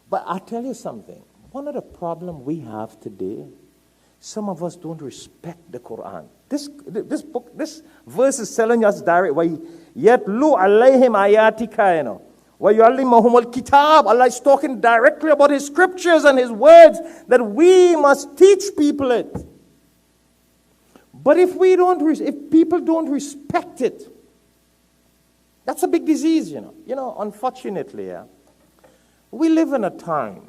But I'll tell you something. One of the problems we have today, some of us don't respect the Quran. This verse is telling us direct. Yatlu alayhim ayatika, you know. Wa yu'allimuhum al-kitab. Allah is talking directly about His scriptures and His words, that we must teach people it. But if people don't respect it, that's a big disease, you know. You know, unfortunately, yeah, we live in a time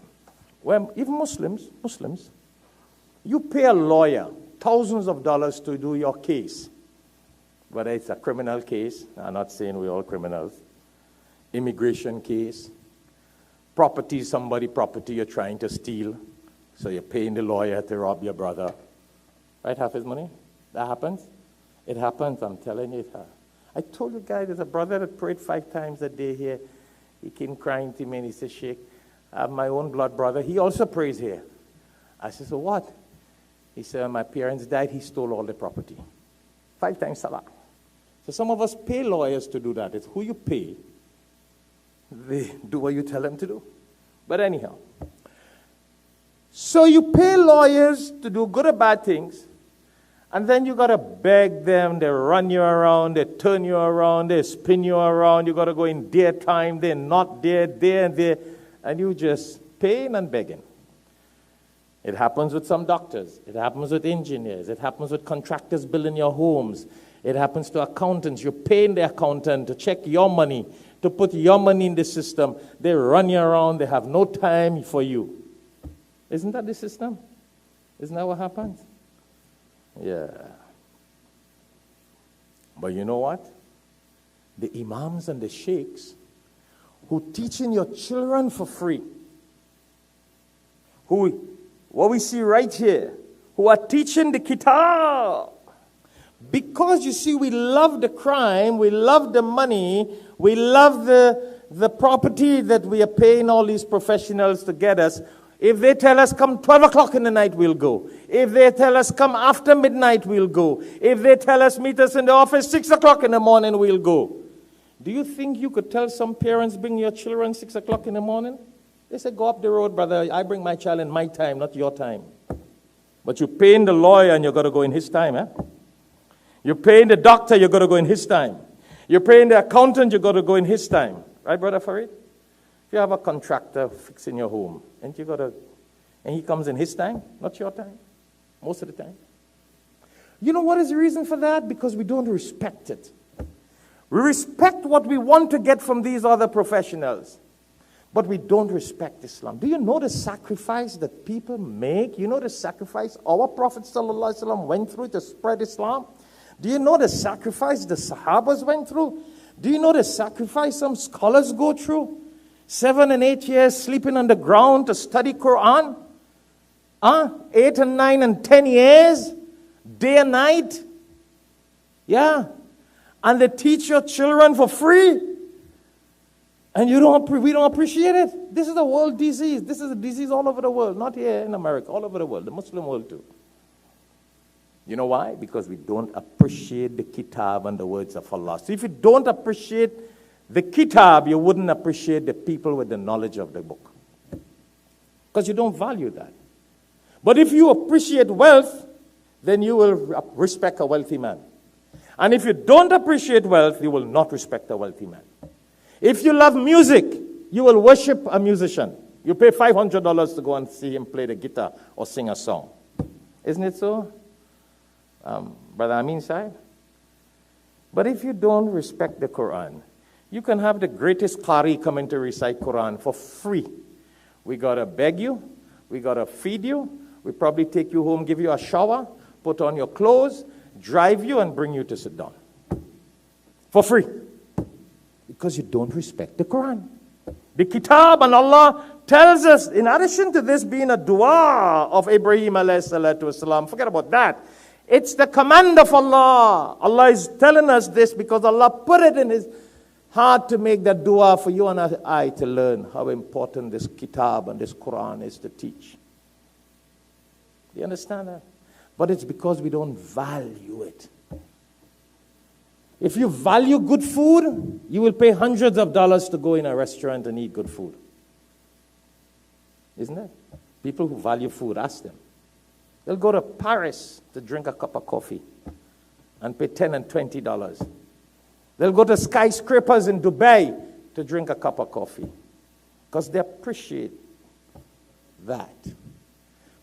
where even Muslims, you pay a lawyer thousands of dollars to do your case. Whether it's a criminal case, I'm not saying we're all criminals, immigration case, property you're trying to steal, so you're paying the lawyer to rob your brother. Right, half his money? That happens? It happens, I'm telling you. I told you guys, there's a brother that prayed 5 times a day here. He came crying to me and he said, Sheikh, I have my own blood brother. He also prays here. I said, so what? He said, when my parents died, he stole all the property. 5 times salah. So some of us pay lawyers to do that. It's who you pay. They do what you tell them to do. But anyhow. So you pay lawyers to do good or bad things. And then you got to beg them. They run you around. They turn you around. They spin you around. You got to go in their time. They're not there and there. And you just paying and begging. It happens with some doctors. It happens with engineers. It happens with contractors building your homes. It happens to accountants. You're paying the accountant to check your money, to put your money in the system. They run you around. They have no time for you. Isn't that the system? Isn't that what happens? Yeah. But you know what? The imams and the sheikhs who teaching your children for free, what we see right here, who are teaching the kitab. Because you see, we love the crime, we love the money, we love the property that we are paying all these professionals to get us. If they tell us come 12 o'clock in the night, we'll go. If they tell us come after midnight, we'll go. If they tell us meet us in the office 6 o'clock in the morning, we'll go. Do you think you could tell some parents bring your children 6 o'clock in the morning? They say, go up the road, brother. I bring my child in my time, not your time. But you're paying the lawyer and you've got to go in his time, eh? You're paying the doctor, you've got to go in his time. You're paying the accountant, you've got to go in his time. Right, Brother Farid? If you have a contractor fixing your home, and he comes in his time, not your time, most of the time. You know what is the reason for that? Because we don't respect it. We respect what we want to get from these other professionals, but we don't respect Islam. Do you know the sacrifice that people make? You know the sacrifice our Prophet ﷺ went through to spread Islam? Do you know the sacrifice the Sahabas went through? Do you know the sacrifice some scholars go through? 7 and 8 years sleeping on the ground to study Quran. 8 and 9 and 10 years, day and night. Yeah. And they teach your children for free. And we don't appreciate it. This is a world disease. This is a disease all over the world. Not here in America, all over the world. The Muslim world too. You know why? Because we don't appreciate the kitab and the words of Allah. So if you don't appreciate the kitab, you wouldn't appreciate the people with the knowledge of the book. Because you don't value that. But if you appreciate wealth, then you will respect a wealthy man. And if you don't appreciate wealth, you will not respect a wealthy man. If you love music, you will worship a musician. You pay $500 to go and see him play the guitar or sing a song. Isn't it so? Brother Amin side? But if you don't respect the Quran, you can have the greatest Qaari come in to recite Quran for free. We got to beg you. We got to feed you. We probably take you home, give you a shower, put on your clothes, drive you, and bring you to sit down. For free. Because you don't respect the Quran. The Kitab, and Allah tells us, in addition to this being a dua of Ibrahim alayhi salatu wasalam, forget about that. It's the command of Allah. Allah is telling us this because Allah put it in His heart to make that dua for you and I to learn how important this Kitab and this Quran is to teach. Do you understand that? But it's because we don't value it. If you value good food, you will pay hundreds of dollars to go in a restaurant and eat good food. isn't it? People who value food, ask them. They'll go to Paris to drink a cup of coffee and pay $10 and $20. They'll go to skyscrapers in Dubai to drink a cup of coffee because they appreciate that.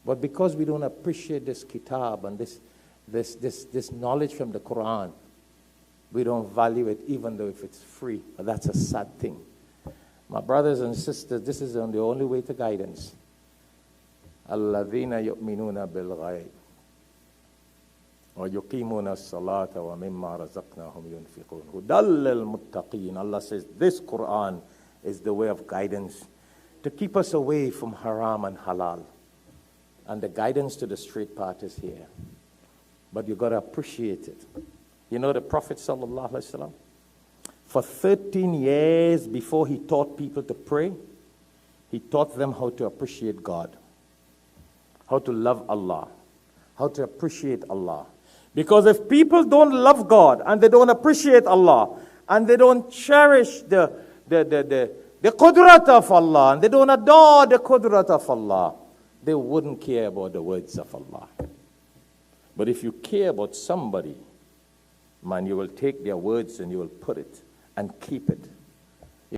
But because we don't appreciate this kitab and this knowledge from the Quran, we don't value it even though if it's free. But that's a sad thing. My brothers and sisters, this is the only way to guidance. الَّذِينَ يُؤْمِنُونَ بِالْغَيْبِ وَيُقِيمُونَ الصَّلَاةَ وَمِمَّا رَزَقْنَاهُمْ يُنْفِقُونَ هُدًى لِلْمُتَّقِينَ. Allah says this Quran is the way of guidance to keep us away from haram and halal. And the guidance to the straight path is here. But you've got to appreciate it. You know the Prophet sallallahu alaihi wasallam, for 13 years before he taught people to pray, he taught them how to appreciate God, how to love Allah, how to appreciate Allah. Because if people don't love God and they don't appreciate Allah and they don't cherish the qudrat of Allah and they don't adore the qudrat of Allah, they wouldn't care about the words of Allah. But if you care about somebody, man, you will take their words and you will put it and keep it.